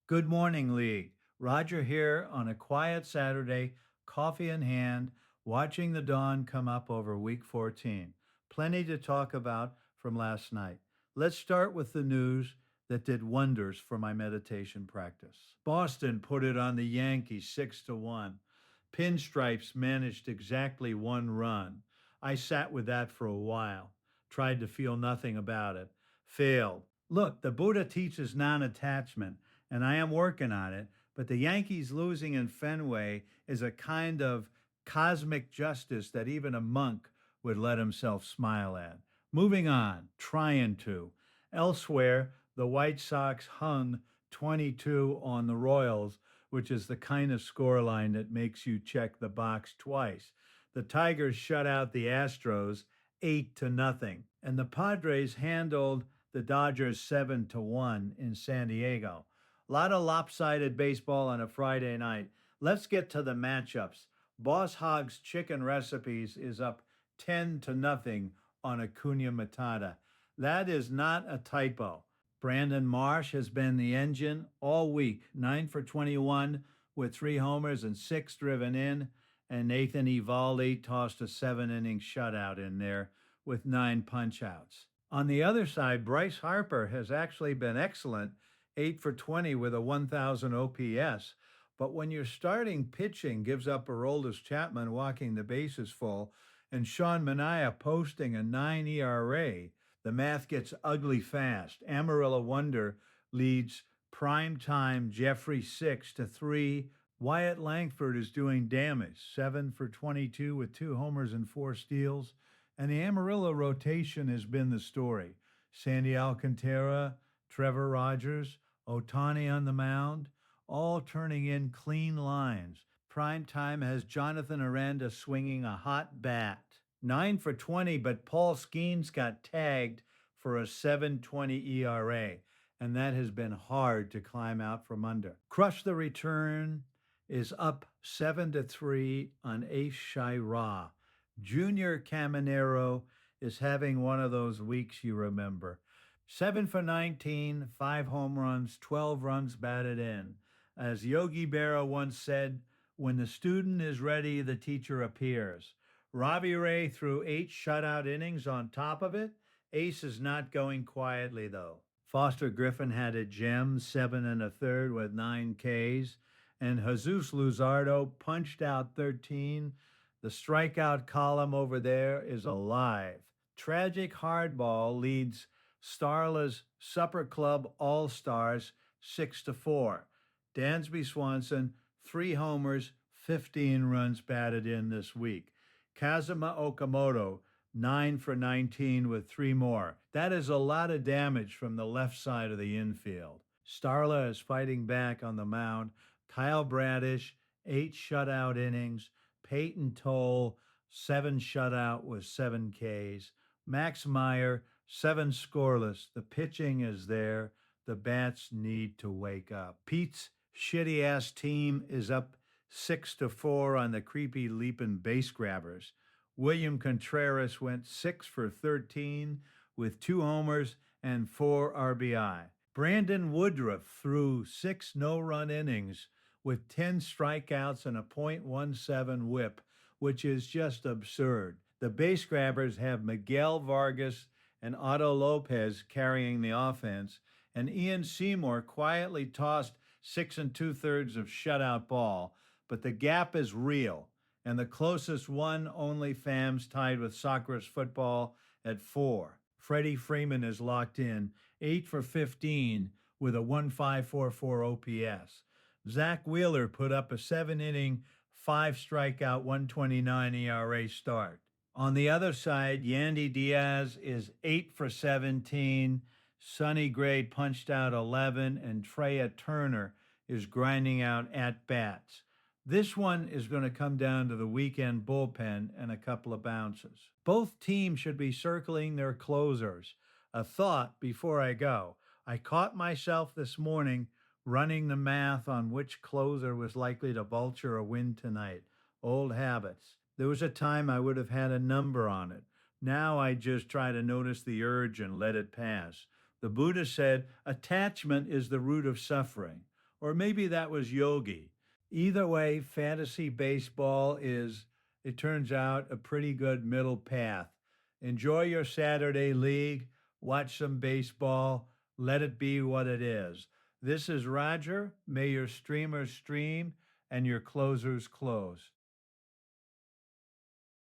Good morning, League. Roger here on a quiet Saturday, coffee in hand, watching the dawn come up over week 14. Plenty to talk about from last night. Let's start with the news that did wonders for my meditation practice. Boston put it on the Yankees 6-1. Pinstripes managed exactly one run. I sat with that for a while, tried to feel nothing about it, failed. Look, the Buddha teaches non attachment and I am working on it. But the Yankees losing in Fenway is a kind of cosmic justice that even a monk would let himself smile at. Moving on, trying to. Elsewhere, the White Sox hung 22 on the Royals, which is the kind of scoreline that makes you check the box twice. The Tigers shut out the Astros 8-0, and the Padres handled the Dodgers 7-1 in San Diego. A lot of lopsided baseball on a Friday night. Let's get to the matchups. Boss Hogg's Chicken Recipes is up 10-0 on Acuna Matata. That is not a typo. Brandon Marsh has been the engine all week, 9 for 21 with 3 homers and 6 driven in. And Nathan Eovaldi tossed a 7 inning shutout in there with 9 punchouts. On the other side, Bryce Harper has actually been excellent, 8 for 20 with a 1,000 OPS. But when your starting pitching gives up Aroldis Chapman walking the bases full and Sean Manaea posting a 9 ERA, the math gets ugly fast. Amarillo Wonder leads primetime Jeffrey 6-3. Wyatt Langford is doing damage, 7 for 22 with 2 homers and 4 steals. And the Amarillo rotation has been the story. Sandy Alcantara, Trevor Rogers, Otani on the mound, all turning in clean lines. Prime time has Jonathan Aranda swinging a hot bat. 9 for 20, but Paul Skeens got tagged for a 7.20 ERA, and that has been hard to climb out from under. Crush the Return is up 7-3 on Ace Shira. Junior Caminero is having one of those weeks you remember. 7 for 19, 5 home runs, 12 runs batted in. As Yogi Berra once said, when the student is ready, the teacher appears. Robbie Ray threw 8 shutout innings on top of it. Ace is not going quietly, though. Foster Griffin had a gem, 7 1/3 with 9 Ks. And Jesus Luzardo punched out 13. The strikeout column over there is alive. Tragic Hardball leads Starla's Supper Club All-Stars 6-4. Dansby Swanson, 3 homers, 15 runs batted in this week. Kazuma Okamoto, 9 for 19 with 3 more. That is a lot of damage from the left side of the infield. Starla is fighting back on the mound. Kyle Bradish, 8 shutout innings. Peyton Toll, 7 shutout with 7 Ks. Max Meyer, 7 scoreless. The pitching is there. The bats need to wake up. Pete's shitty-ass team is up 6-4 on the creepy leaping base grabbers. William Contreras went 6 for 13 with 2 homers and 4 RBI. Brandon Woodruff threw 6 no-run innings with 10 strikeouts and a .17 whip, which is just absurd. The base grabbers have Miguel Vargas and Otto Lopez carrying the offense, and Ian Seymour quietly tossed 6 2/3 of shutout ball, but the gap is real, and the closest one only Fams tied with Soccer's football at 4. Freddie Freeman is locked in, 8 for 15 with a 1.544 OPS. Zach Wheeler put up a 7-inning, 5-strikeout, 1.29 ERA start. On the other side, Yandy Diaz is 8 for 17. Sonny Gray punched out 11, and Trea Turner is grinding out at-bats. This one is going to come down to the weekend bullpen and a couple of bounces. Both teams should be circling their closers. A thought before I go. I caught myself this morning running the math on which closer was likely to vulture a win tonight. Old habits. There was a time I would have had a number on it. Now I just try to notice the urge and let it pass. The Buddha said, attachment is the root of suffering. Or maybe that was Yogi. Either way, fantasy baseball is, it turns out, a pretty good middle path. Enjoy your Saturday league, watch some baseball, let it be what it is. This is Roger. May your streamers stream and your closers close.